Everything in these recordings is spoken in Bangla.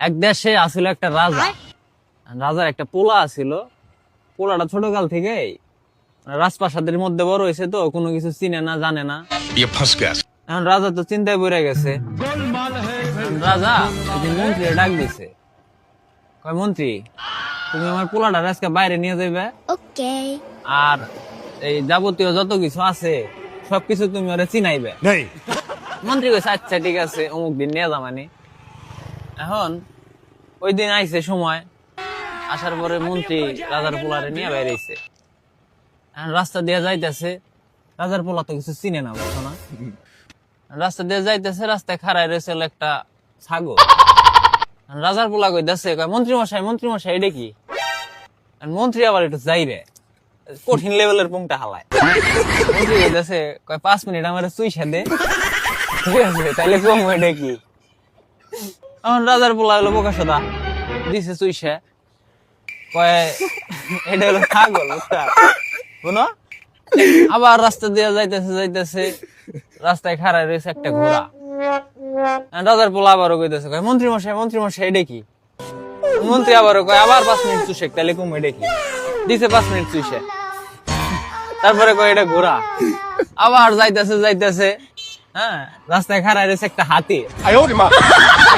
এক দেশে আসলে একটা রাজা, রাজার একটা পোলা আছিল। পোলাটা ছোটকাল থেকে রাজপ্রাসাদের মধ্যে বড় হয়েছে, তো কোনো কিছু চিনে না জানে না। এখন রাজা তো চিন্তায় পড়ে গেছে। এখন রাজা একদিন মন্ত্রী ডাক দিছে, কয় মন্ত্রী তুমি আমার পোলাটা আজকে বাইরে নিয়ে যাবে, আর এই যাবতীয় যত কিছু আছে সবকিছু তুমি ওরা চিনাইবে। মন্ত্রী কইছে আচ্ছা ঠিক আছে, অমুক দিন নিয়ে যামানি। এখন ওই দিন আইছে সময়, আসার পরে মন্ত্রী রাজার পোলারে নিয়ে বাইরেছে। এখন রাস্তা দিয়ে যাইতেছে, রাজার পোলা তো কিছু চিনে না, বুঝছো না। রাস্তা দিয়ে যাইতেছে, রাস্তায় খাড়ায় রয়েছে একটা ছাগল। রাজার পোলা কইতাছে, কয় মন্ত্রী মশাই এটা কি? মন্ত্রী আবার একটু যাইবে কঠিন লেভেলের পুংটা হালায়। মন্ত্রী কইতাছে, কয় 5 মিনিট আমার চুইসা দে, ঠিক আছে তাইলে কম এটা কি? এখন রাজার পোলা হলো বোকা সোদা, দিছে চুইসা, কয় এটা হলো ছাগল, বুঝছো? আবার রাস্তা দিয়ে যাইতেছে রাস্তায় খাড়ায় রয়েছে একটা ঘোড়া। রাজার পোলা আবারও কইতেছে, কয় মন্ত্রী মশাই এটা কি? মন্ত্রী আবারও কয় আবার 5 মিনিট চুষে, তাহলে কম এটা কি? দিছে 5 মিনিট চুষে, তারপরে কয় এটা ঘোড়া। আবার যাইতেছে হ্যাঁ, রাস্তায় খাড়ায় রয়েছে একটা হাতি।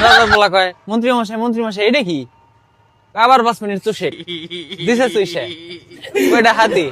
রাজার পোলা কয় মন্ত্রী মশাই এটা কি? আবার 5 মিনিট চুষে, দিছে চুষে, কয়টা হাতি।